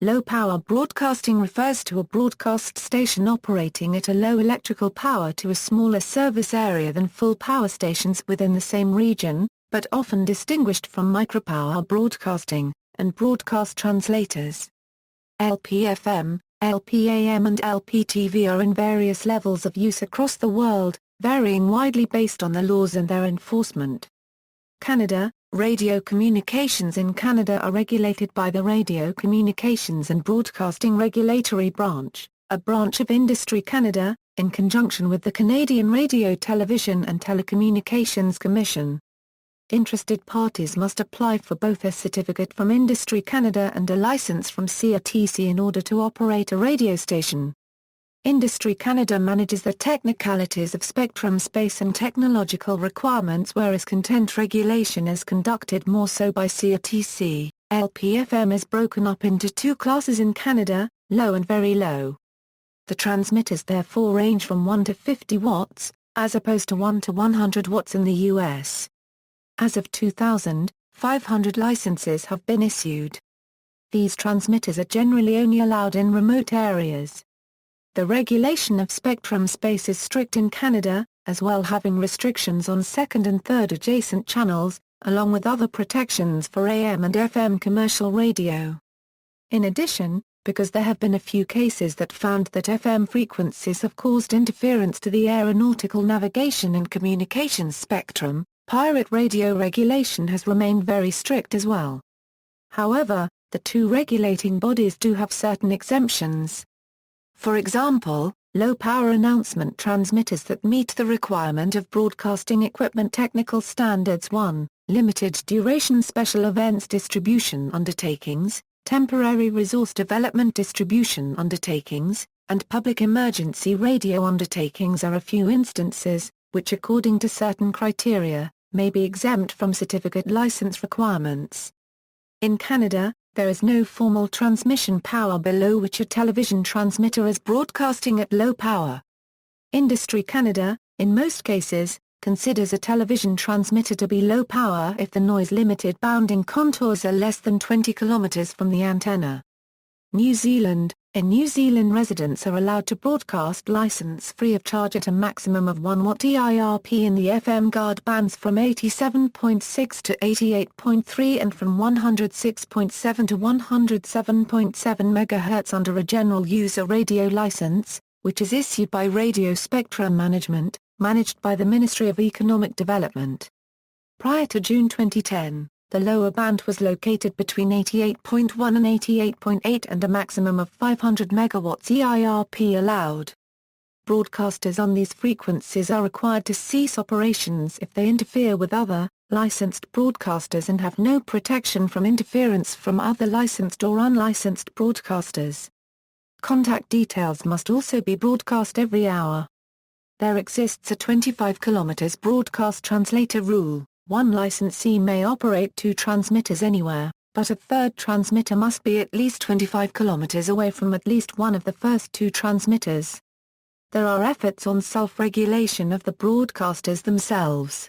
Low-power broadcasting refers to a broadcast station operating at a low electrical power to a smaller service area than full power stations within the same region, but often distinguished from micropower broadcasting, and broadcast translators. Lpfm, LPAM and LPTV are in various levels of use across the world, varying widely based on the laws and their enforcement. Canada, radio communications in Canada are regulated by the Radio Communications and Broadcasting Regulatory Branch, a branch of Industry Canada, in conjunction with the Canadian Radio Television and Telecommunications Commission. Interested parties must apply for both a certificate from Industry Canada and a license from CRTC in order to operate a radio station. Industry Canada manages the technicalities of spectrum space and technological requirements, whereas content regulation is conducted more so by CRTC. LPFM is broken up into two classes in Canada, low and very low. The transmitters therefore range from 1 to 50 watts, as opposed to 1 to 100 watts in the US. As of 2000, 500 licenses have been issued. These transmitters are generally only allowed in remote areas. The regulation of spectrum space is strict in Canada, as well having restrictions on second and third adjacent channels, along with other protections for AM and FM commercial radio. In addition, because there have been a few cases that found that FM frequencies have caused interference to the aeronautical navigation and communications spectrum, pirate radio regulation has remained very strict as well. However, the two regulating bodies do have certain exemptions. For example, low-power announcement transmitters that meet the requirement of Broadcasting Equipment Technical Standards 1, limited duration special events distribution undertakings, temporary resource development distribution undertakings, and public emergency radio undertakings are a few instances, which according to certain criteria, may be exempt from certificate license requirements. In Canada, there is no formal transmission power below which a television transmitter is broadcasting at low power. Industry Canada, in most cases, considers a television transmitter to be low power if the noise-limited bounding contours are less than 20 km from the antenna. New Zealand, in New Zealand residents are allowed to broadcast license free of charge at a maximum of 1 watt EIRP in the FM guard bands from 87.6 to 88.3 and from 106.7 to 107.7 MHz under a general user radio license, which is issued by Radio Spectrum Management, managed by the Ministry of Economic Development. Prior to June 2010, the lower band was located between 88.1 and 88.8 and a maximum of 500 MW EIRP allowed. Broadcasters on these frequencies are required to cease operations if they interfere with other, licensed broadcasters and have no protection from interference from other licensed or unlicensed broadcasters. Contact details must also be broadcast every hour. There exists a 25 km broadcast translator rule. One licensee may operate two transmitters anywhere, but a third transmitter must be at least 25 km away from at least one of the first two transmitters. There are efforts on self-regulation of the broadcasters themselves.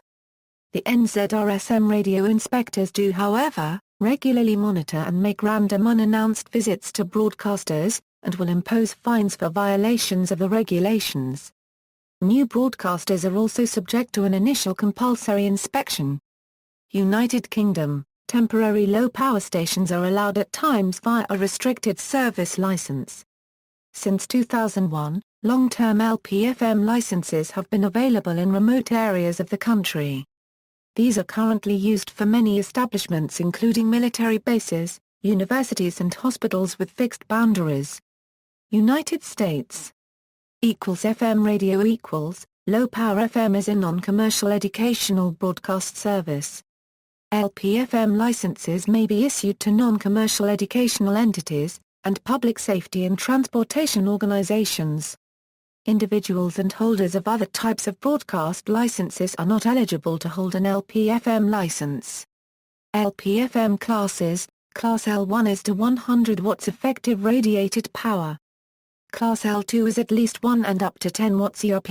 The NZRSM radio inspectors do, however, regularly monitor and make random unannounced visits to broadcasters, and will impose fines for violations of the regulations. New broadcasters are also subject to an initial compulsory inspection. United Kingdom, temporary low-power stations are allowed at times via a restricted service license. Since 2001, long-term LPFM licenses have been available in remote areas of the country. These are currently used for many establishments including military bases, universities and hospitals with fixed boundaries. United States FM radio low power FM is a non-commercial educational broadcast service. LPFM licenses may be issued to non-commercial educational entities, and public safety and transportation organizations. Individuals and holders of other types of broadcast licenses are not eligible to hold an LPFM license. LPFM classes, Class L1 is to 100 watts effective radiated power. Class L2 is at least 1 and up to 10 watts ERP.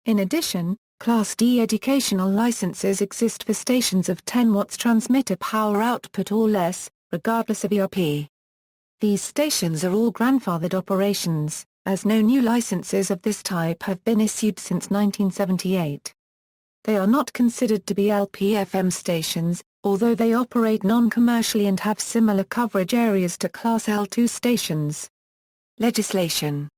In addition, Class D educational licenses exist for stations of 10 watts transmitter power output or less, regardless of ERP. These stations are all grandfathered operations, as no new licenses of this type have been issued since 1978. They are not considered to be LPFM stations, although they operate non-commercially and have similar coverage areas to Class L2 stations. Legislation.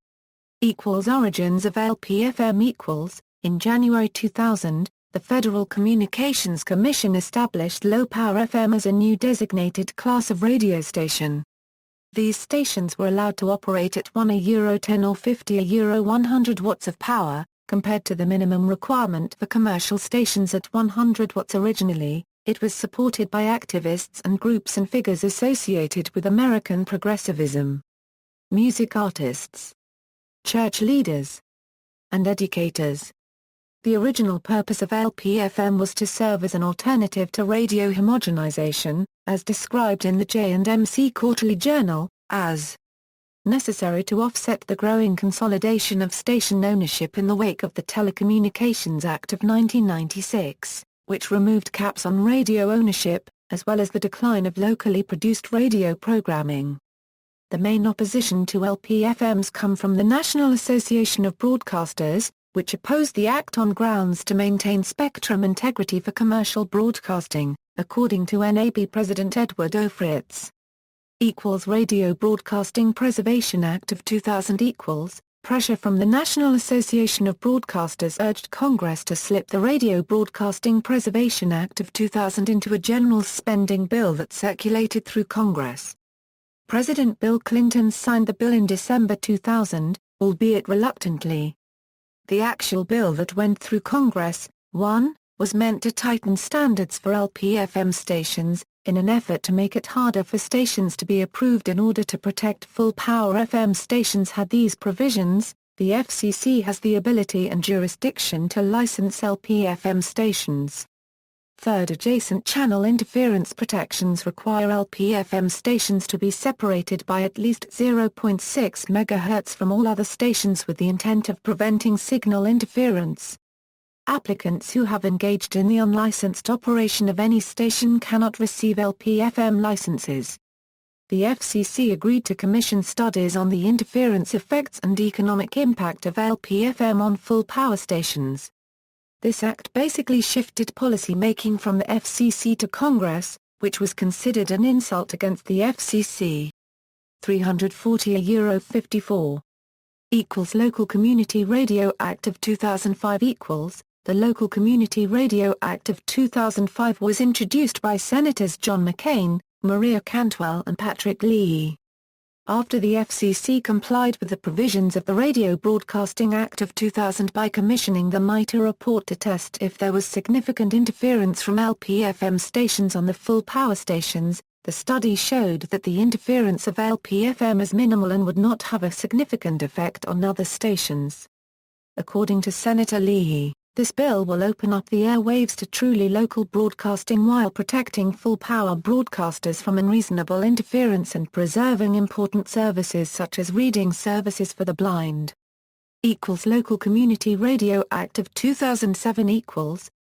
Origins of LPFM. In January 2000, the Federal Communications Commission established low-power FM as a new designated class of radio station. These stations were allowed to operate at €1 or 50 € 100 watts of power, compared to the minimum requirement for commercial stations at 100 watts originally. It was supported by activists and groups and figures associated with American progressivism. Music artists, church leaders, and educators. The original purpose of LPFM was to serve as an alternative to radio homogenization, as described in the J&MC Quarterly Journal, as necessary to offset the growing consolidation of station ownership in the wake of the Telecommunications Act of 1996, which removed caps on radio ownership, as well as the decline of locally produced radio programming. The main opposition to LPFMs come from the National Association of Broadcasters, which opposed the act on grounds to maintain spectrum integrity for commercial broadcasting, according to NAB President Edward O. Fritz. Radio Broadcasting Preservation Act of 2000 Pressure from the National Association of Broadcasters urged Congress to slip the Radio Broadcasting Preservation Act of 2000 into a general spending bill that circulated through Congress. President Bill Clinton signed the bill in December 2000, albeit reluctantly. The actual bill that went through Congress, 1, was meant to tighten standards for LPFM stations, in an effort to make it harder for stations to be approved in order to protect full-power FM stations. Had these provisions, the FCC has the ability and jurisdiction to license LPFM stations. Third, adjacent channel interference protections require LPFM stations to be separated by at least 0.6 MHz from all other stations with the intent of preventing signal interference. Applicants who have engaged in the unlicensed operation of any station cannot receive LPFM licenses. The FCC agreed to commission studies on the interference effects and economic impact of LPFM on full power stations. This act basically shifted policy-making from the FCC to Congress, which was considered an insult against the FCC. 340 € 54. Local Community Radio Act of 2005 . The Local Community Radio Act of 2005 was introduced by Senators John McCain, Maria Cantwell and Patrick Leahy. After the FCC complied with the provisions of the Radio Broadcasting Act of 2000 by commissioning the MITRE report to test if there was significant interference from LPFM stations on the full power stations, the study showed that the interference of LPFM is minimal and would not have a significant effect on other stations. According to Senator Leahy, this bill will open up the airwaves to truly local broadcasting while protecting full-power broadcasters from unreasonable interference and preserving important services such as reading services for the blind. Local Community Radio Act of 2007 .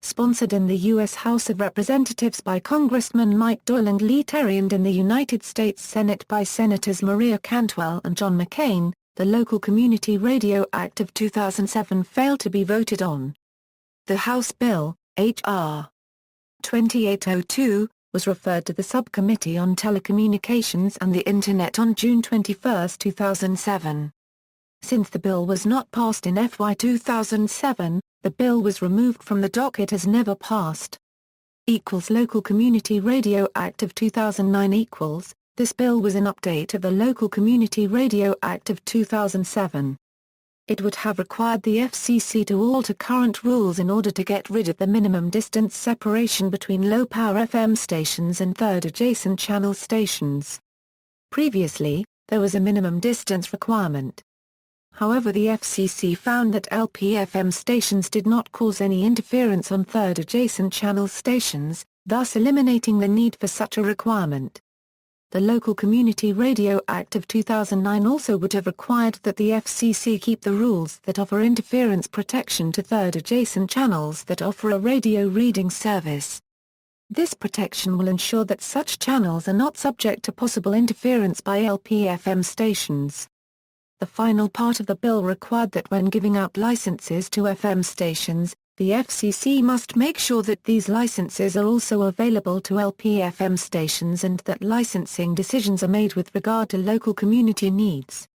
Sponsored in the U.S. House of Representatives by Congressman Mike Doyle and Lee Terry and in the United States Senate by Senators Maria Cantwell and John McCain, the Local Community Radio Act of 2007 failed to be voted on. The House Bill, H.R. 2802, was referred to the Subcommittee on Telecommunications and the Internet on June 21, 2007. Since the bill was not passed in FY 2007, the bill was removed from the docket as never passed. Local Community Radio Act of 2009 . This bill was an update of the Local Community Radio Act of 2007. It would have required the FCC to alter current rules in order to get rid of the minimum distance separation between low-power FM stations and third adjacent channel stations. Previously, there was a minimum distance requirement. However, the FCC found that LPFM stations did not cause any interference on third adjacent channel stations, thus eliminating the need for such a requirement. The Local Community Radio Act of 2009 also would have required that the FCC keep the rules that offer interference protection to third adjacent channels that offer a radio reading service. This protection will ensure that such channels are not subject to possible interference by LPFM stations. The final part of the bill required that when giving out licenses to FM stations, the FCC must make sure that these licenses are also available to LPFM stations and that licensing decisions are made with regard to local community needs.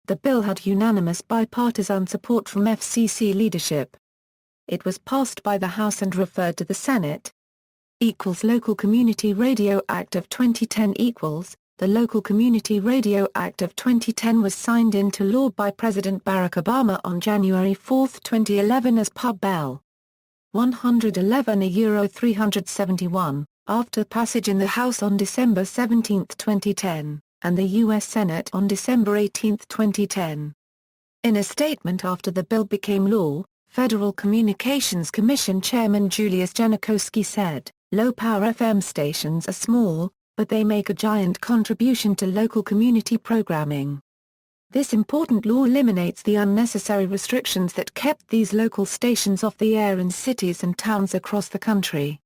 The bill had unanimous bipartisan support from FCC leadership. It was passed by the House and referred to the Senate. Local Community Radio Act of 2010 The Local Community Radio Act of 2010 was signed into law by President Barack Obama on January 4, 2011 as Pub L. 111/371, after passage in the House on December 17, 2010, and the U.S. Senate on December 18, 2010. In a statement after the bill became law, Federal Communications Commission Chairman Julius Genachowski said, "Low-power FM stations are small, but they make a giant contribution to local community programming. This important law eliminates the unnecessary restrictions that kept these local stations off the air in cities and towns across the country."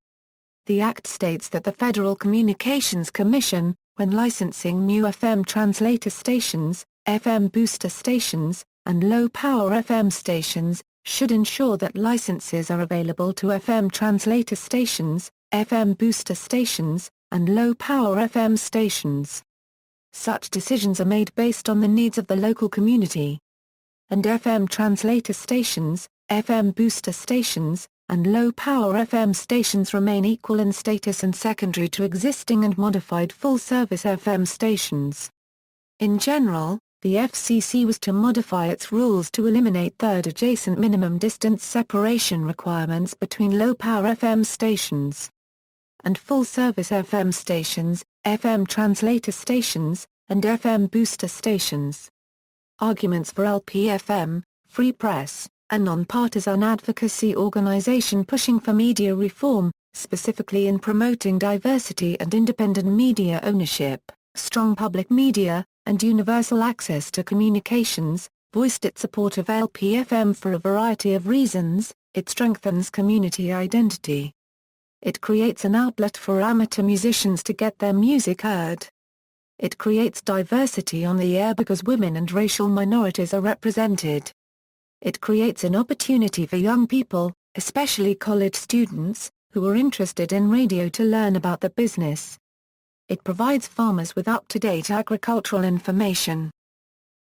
The Act states that the Federal Communications Commission, when licensing new FM translator stations, FM booster stations, and low-power FM stations, should ensure that licenses are available to FM translator stations, FM booster stations, and low-power FM stations. Such decisions are made based on the needs of the local community. And FM translator stations, FM booster stations, and low-power FM stations remain equal in status and secondary to existing and modified full-service FM stations. In general, the FCC was to modify its rules to eliminate third adjacent minimum distance separation requirements between low-power FM stations and full-service FM stations, FM translator stations, and FM booster stations. Arguments for LPFM, Free Press, a non-partisan advocacy organization pushing for media reform, specifically in promoting diversity and independent media ownership, strong public media, and universal access to communications, voiced its support of LPFM for a variety of reasons. It strengthens community identity. It creates an outlet for amateur musicians to get their music heard. It creates diversity on the air because women and racial minorities are represented. It creates an opportunity for young people, especially college students, who are interested in radio to learn about the business. It provides farmers with up-to-date agricultural information.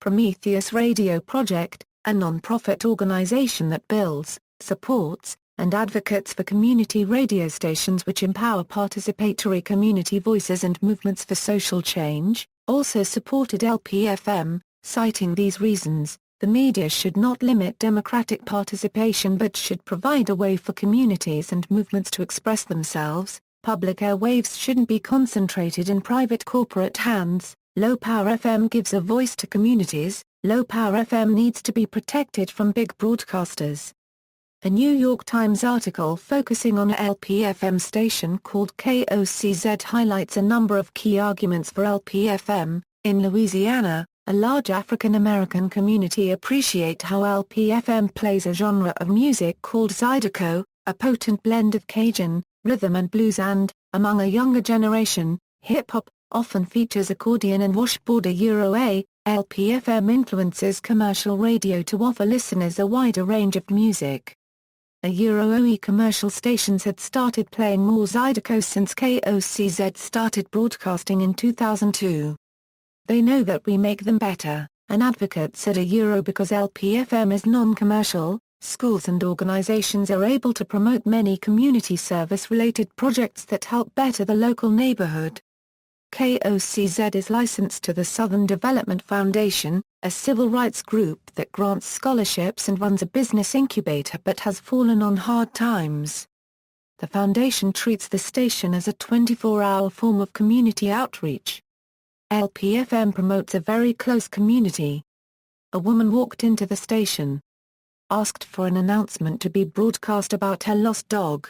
Prometheus Radio Project, a non-profit organization that builds, supports, and advocates for community radio stations which empower participatory community voices and movements for social change, also supported LPFM, citing these reasons. The media should not limit democratic participation but should provide a way for communities and movements to express themselves. Public airwaves shouldn't be concentrated in private corporate hands. Low-power FM gives a voice to communities. Low-power FM needs to be protected from big broadcasters. A New York Times article focusing on a LPFM station called KOCZ highlights a number of key arguments for LPFM. In Louisiana, a large African American community appreciate how LPFM plays a genre of music called Zydeco, a potent blend of Cajun, rhythm and blues and, among a younger generation, hip-hop, often features accordion and washboard. LPFM influences commercial radio to offer listeners a wider range of music. Commercial stations had started playing more Zydeco since KOCZ started broadcasting in 2002. They know that we make them better, an advocate said because LPFM is non-commercial, schools and organizations are able to promote many community service-related projects that help better the local neighborhood. KOCZ is licensed to the Southern Development Foundation, a civil rights group that grants scholarships and runs a business incubator but has fallen on hard times. The foundation treats the station as a 24-hour form of community outreach. LPFM promotes a very close community. A woman walked into the station, asked for an announcement to be broadcast about her lost dog.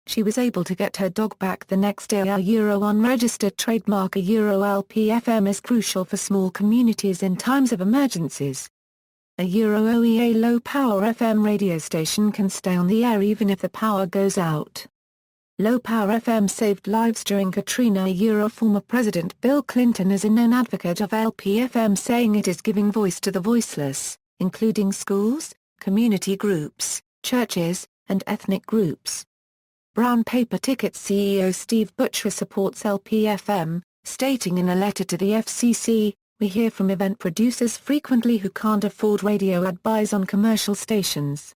She was able to get her dog back the next day. Unregistered trademark. LPFM is crucial for small communities in times of emergencies. OEA low-power FM radio station can stay on the air even if the power goes out. Low-power FM saved lives during Katrina. Former President Bill Clinton is a known advocate of LPFM, saying it is giving voice to the voiceless, including schools, community groups, churches, and ethnic groups. Brown Paper Tickets CEO Steve Butcher supports LPFM, stating in a letter to the FCC, "We hear from event producers frequently who can't afford radio ad buys on commercial stations.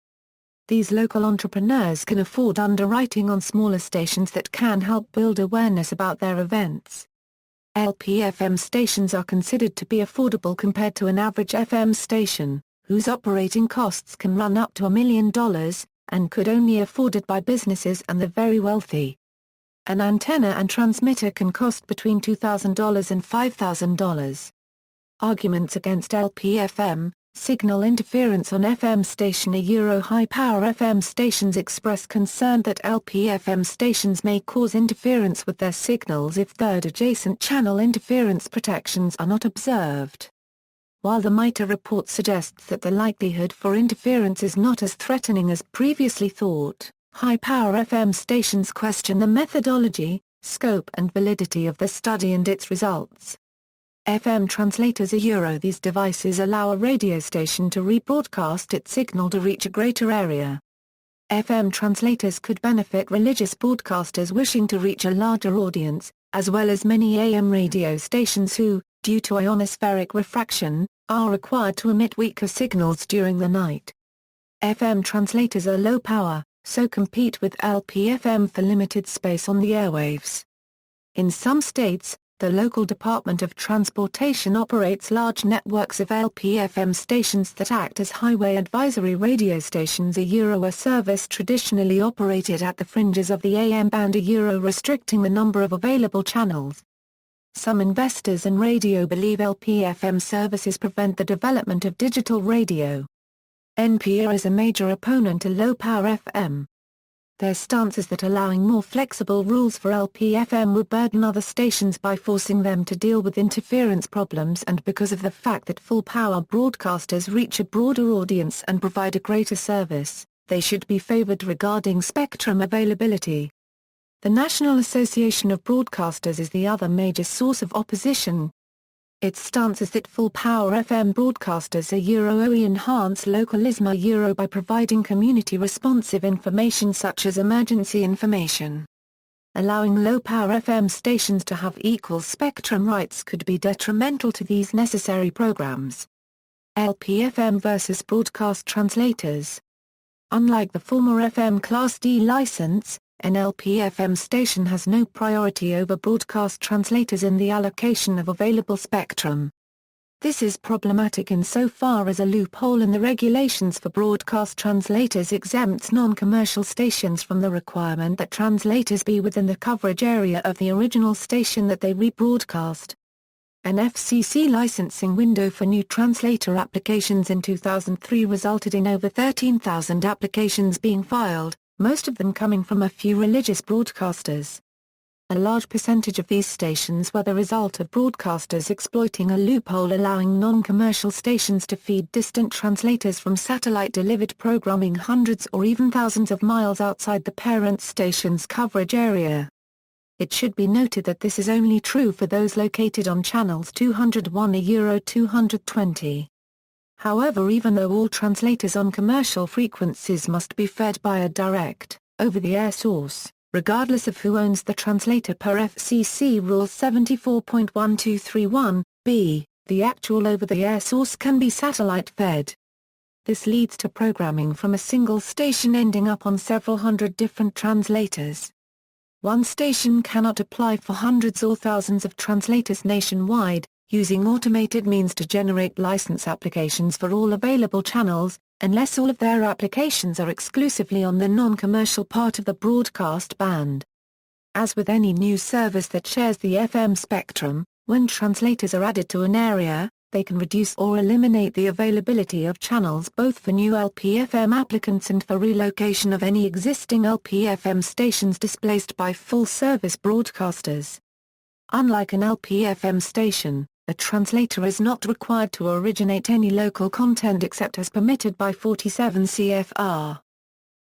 These local entrepreneurs can afford underwriting on smaller stations that can help build awareness about their events." LPFM stations are considered to be affordable compared to an average FM station, whose operating costs can run up to $1 million, and could only be afforded by businesses and the very wealthy. An antenna and transmitter can cost between $2,000 and $5,000. Arguments against LPFM: signal interference on FM station. High-power FM stations express concern that LPFM stations may cause interference with their signals if third adjacent channel interference protections are not observed. While the MITRE report suggests that the likelihood for interference is not as threatening as previously thought, high-power FM stations question the methodology, scope and validity of the study and its results. FM translators. These devices allow a radio station to rebroadcast its signal to reach a greater area. FM translators could benefit religious broadcasters wishing to reach a larger audience, as well as many AM radio stations who, due to ionospheric refraction, are required to emit weaker signals during the night. FM translators are low power, so compete with LPFM for limited space on the airwaves. In some states, the local Department of Transportation operates large networks of LPFM stations that act as highway advisory radio stations. A service traditionally operated at the fringes of the AM band. Restricting the number of available channels. Some investors in radio believe LPFM services prevent the development of digital radio. NPR is a major opponent to low-power FM. Their stance is that allowing more flexible rules for LPFM would burden other stations by forcing them to deal with interference problems, and because of the fact that full-power broadcasters reach a broader audience and provide a greater service, they should be favored regarding spectrum availability. The National Association of Broadcasters is the other major source of opposition. Its stance is that full-power FM broadcasters enhance localism by providing community-responsive information such as emergency information. Allowing low-power FM stations to have equal spectrum rights could be detrimental to these necessary programs. LPFM versus Broadcast Translators. Unlike the former FM Class D license, an LPFM station has no priority over broadcast translators in the allocation of available spectrum. This is problematic insofar as a loophole in the regulations for broadcast translators exempts non-commercial stations from the requirement that translators be within the coverage area of the original station that they rebroadcast. An FCC licensing window for new translator applications in 2003 resulted in over 13,000 applications being filed, most of them coming from a few religious broadcasters. A large percentage of these stations were the result of broadcasters exploiting a loophole allowing non-commercial stations to feed distant translators from satellite-delivered programming hundreds or even thousands of miles outside the parent station's coverage area. It should be noted that this is only true for those located on channels 201 and 220. However, even though all translators on commercial frequencies must be fed by a direct, over-the-air source, regardless of who owns the translator per FCC Rule 74.1231(b), the actual over-the-air source can be satellite-fed. This leads to programming from a single station ending up on several hundred different translators. One station cannot apply for hundreds or thousands of translators nationwide, using automated means to generate license applications for all available channels, unless all of their applications are exclusively on the non-commercial part of the broadcast band. As with any new service that shares the FM spectrum, when translators are added to an area, they can reduce or eliminate the availability of channels both for new LPFM applicants and for relocation of any existing LPFM stations displaced by full-service broadcasters. Unlike an LPFM station, a translator is not required to originate any local content except as permitted by 47 CFR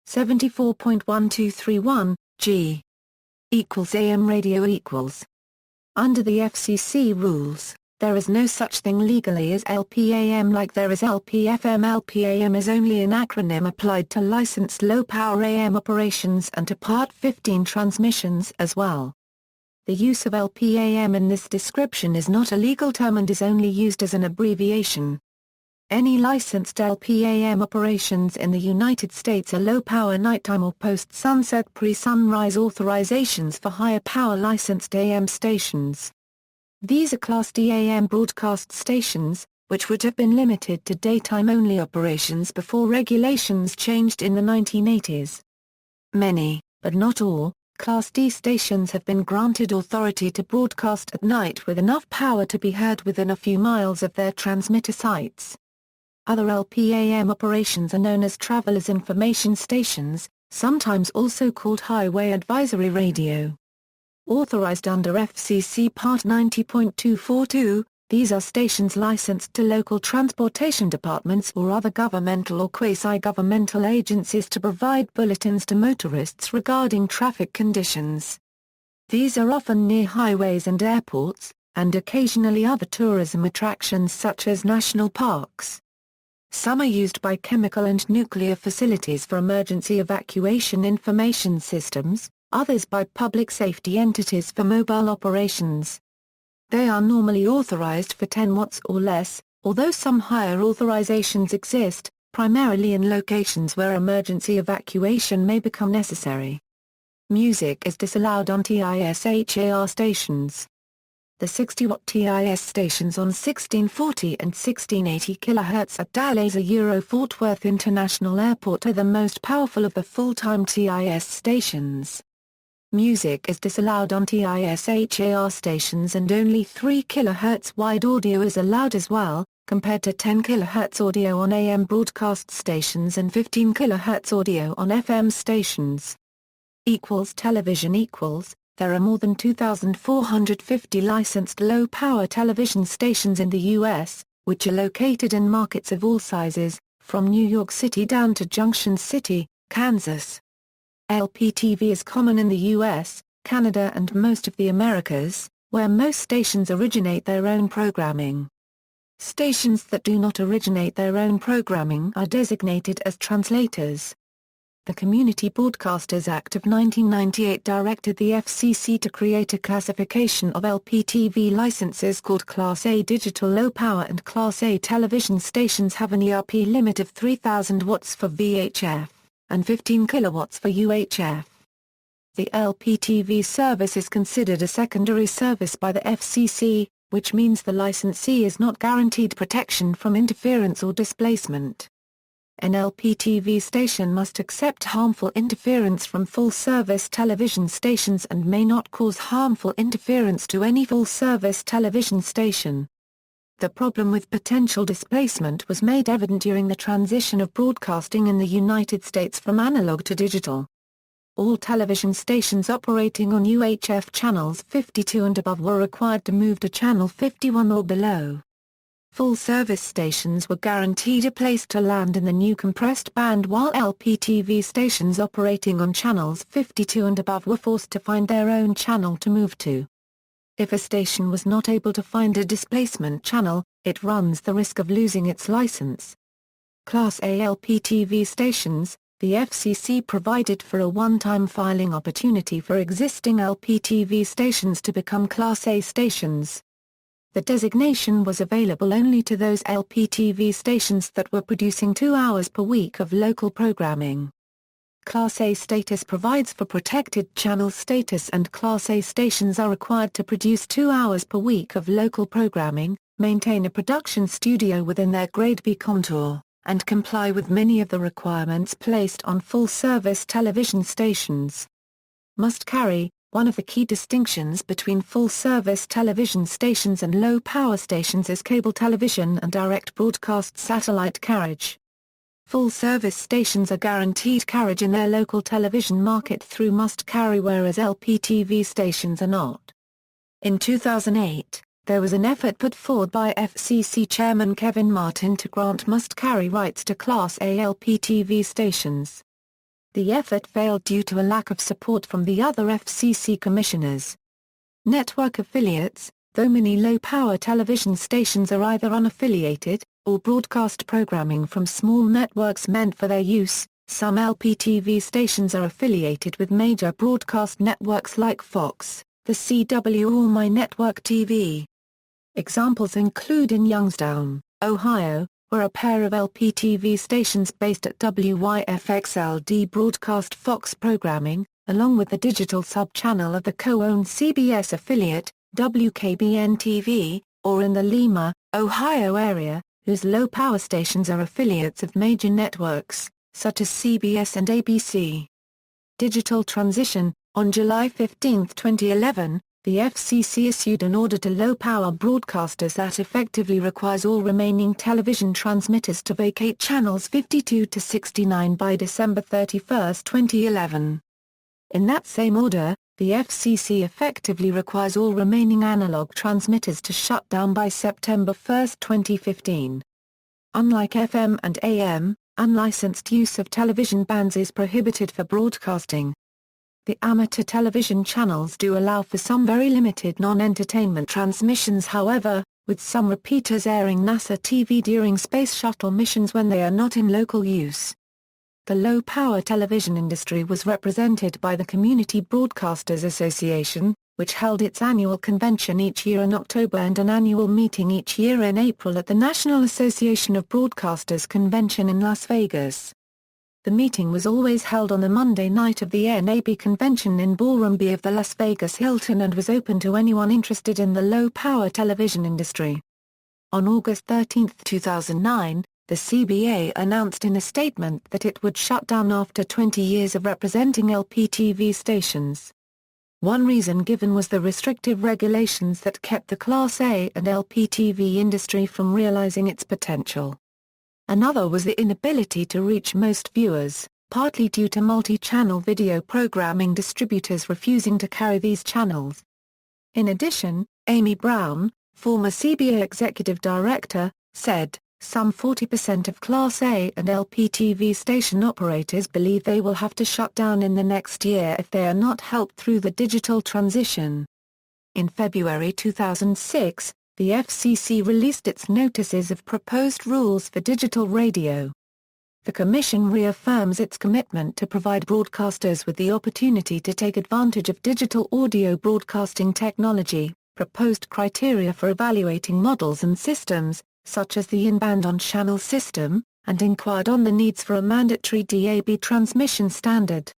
74.1231(g). AM radio equals. Under the FCC rules, there is no such thing legally as LPAM like there is LPFM. LPAM is only an acronym applied to licensed low-power AM operations and to Part 15 transmissions as well. The use of LPAM in this description is not a legal term and is only used as an abbreviation. Any licensed LPAM operations in the United States are low-power nighttime or post-sunset pre-sunrise authorizations for higher-power licensed AM stations. These are Class D AM broadcast stations, which would have been limited to daytime-only operations before regulations changed in the 1980s. Many, but not all, Class D stations have been granted authority to broadcast at night with enough power to be heard within a few miles of their transmitter sites. Other LPAM operations are known as Travelers Information Stations, sometimes also called Highway Advisory Radio. Authorized under FCC Part 90.242, these are stations licensed to local transportation departments or other governmental or quasi-governmental agencies to provide bulletins to motorists regarding traffic conditions. These are often near highways and airports, and occasionally other tourism attractions such as national parks. Some are used by chemical and nuclear facilities for emergency evacuation information systems, others by public safety entities for mobile operations. They are normally authorized for 10 watts or less, although some higher authorizations exist, primarily in locations where emergency evacuation may become necessary. Music is disallowed on TISHAR stations. The 60-watt TIS stations on 1640 and 1680 kHz at Dallas Fort Worth International Airport are the most powerful of the full-time TIS stations. Music is disallowed on TISHAR stations and only 3 kHz wide audio is allowed as well, compared to 10 kHz audio on AM broadcast stations and 15 kHz audio on FM stations. Television There are more than 2,450 licensed low-power television stations in the U.S., which are located in markets of all sizes, from New York City down to Junction City, Kansas. LPTV is common in the U.S., Canada and most of the Americas, where most stations originate their own programming. Stations that do not originate their own programming are designated as translators. The Community Broadcasters Act of 1998 directed the FCC to create a classification of LPTV licenses called Class A digital low power, and Class A television stations have an ERP limit of 3,000 watts for VHF, and 15 kilowatts for UHF. The LPTV service is considered a secondary service by the FCC, which means the licensee is not guaranteed protection from interference or displacement. An LPTV station must accept harmful interference from full-service television stations and may not cause harmful interference to any full-service television station. The problem with potential displacement was made evident during the transition of broadcasting in the United States from analog to digital. All television stations operating on UHF channels 52 and above were required to move to channel 51 or below. Full-service stations were guaranteed a place to land in the new compressed band, while LPTV stations operating on channels 52 and above were forced to find their own channel to move to. If a station was not able to find a displacement channel, it runs the risk of losing its license. Class A LPTV stations, the FCC provided for a one-time filing opportunity for existing LPTV stations to become Class A stations. The designation was available only to those LPTV stations that were producing 2 hours per week of local programming. Class A status provides for protected channel status, and Class A stations are required to produce 2 hours per week of local programming, maintain a production studio within their Grade B contour, and comply with many of the requirements placed on full-service television stations. Must carry. One of the key distinctions between full-service television stations and low-power stations is cable television and direct broadcast satellite carriage. Full-service stations are guaranteed carriage in their local television market through must-carry, whereas LPTV stations are not. In 2008, there was an effort put forward by FCC Chairman Kevin Martin to grant must-carry rights to Class A LPTV stations. the effort failed due to a lack of support from the other FCC commissioners. Network affiliates. Though many low-power television stations are either unaffiliated, or broadcast programming from small networks meant for their use, some LPTV stations are affiliated with major broadcast networks like Fox, the CW or My Network TV. Examples include in Youngstown, Ohio, where a pair of LPTV stations based at WYFXLD broadcast Fox programming, along with the digital sub-channel of the co-owned CBS affiliate, WKBN-TV, or in the Lima, Ohio area, whose low-power stations are affiliates of major networks, such as CBS and ABC. Digital transition. On July 15, 2011, the FCC issued an order to low-power broadcasters that effectively requires all remaining television transmitters to vacate channels 52 to 69 by December 31, 2011. In that same order, the FCC effectively requires all remaining analog transmitters to shut down by September 1, 2015. Unlike FM and AM, unlicensed use of television bands is prohibited for broadcasting. The amateur television channels do allow for some very limited non-entertainment transmissions, however, with some repeaters airing NASA TV during space shuttle missions when they are not in local use. The low-power television industry was represented by the Community Broadcasters Association, which held its annual convention each year in October and an annual meeting each year in April at the National Association of Broadcasters Convention in Las Vegas. The meeting was always held on the Monday night of the NAB convention in Ballroom B of the Las Vegas Hilton and was open to anyone interested in the low-power television industry. On August 13, 2009, the CBA announced in a statement that it would shut down after 20 years of representing LPTV stations. One reason given was the restrictive regulations that kept the Class A and LPTV industry from realizing its potential. Another was the inability to reach most viewers, partly due to multi-channel video programming distributors refusing to carry these channels. In addition, Amy Brown, former CBA executive director, said, "Some 40% of Class A and LPTV station operators believe they will have to shut down in the next year if they are not helped through the digital transition." In February 2006, the FCC released its notices of proposed rules for digital radio. The Commission reaffirms its commitment to provide broadcasters with the opportunity to take advantage of digital audio broadcasting technology, proposed criteria for evaluating models and systems, such as the in-band on-channel system, and inquired on the needs for a mandatory DAB transmission standard.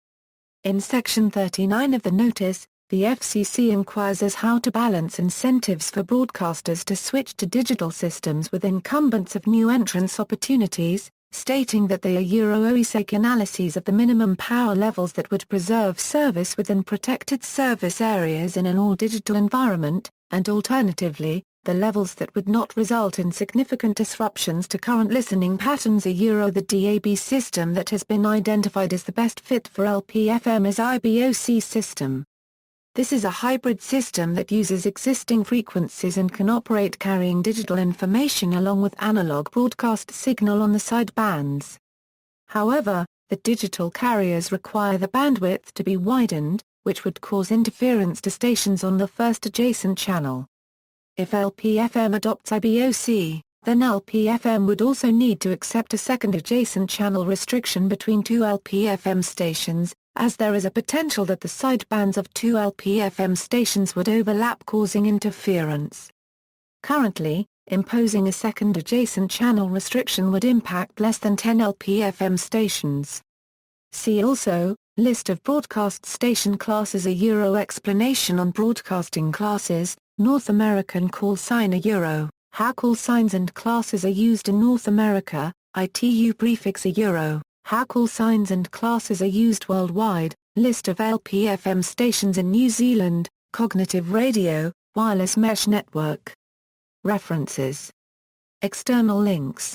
In Section 39 of the notice, the FCC inquires as how to balance incentives for broadcasters to switch to digital systems with incumbents of new entrance opportunities, stating that they are OESEC analyses of the minimum power levels that would preserve service within protected service areas in an all-digital environment, and alternatively, the levels that would not result in significant disruptions to current listening patterns are the DAB system that has been identified as the best fit for Lpfm as IBOC system. This is a hybrid system that uses existing frequencies and can operate carrying digital information along with analog broadcast signal on the side bands. However, the digital carriers require the bandwidth to be widened, which would cause interference to stations on the first adjacent channel. If Lpfm adopts IBOC, then Lpfm would also need to accept a second adjacent channel restriction between two Lpfm stations, as there is a potential that the sidebands of two Lpfm stations would overlap, causing interference. Currently, imposing a second adjacent channel restriction would impact less than 10 Lpfm stations. See also, List of broadcast station classes explanation on broadcasting classes, North American call sign how call signs and classes are used in North America, ITU prefix how call signs and classes are used worldwide, list of Lpfm stations in New Zealand, cognitive radio, wireless mesh network. References. External links.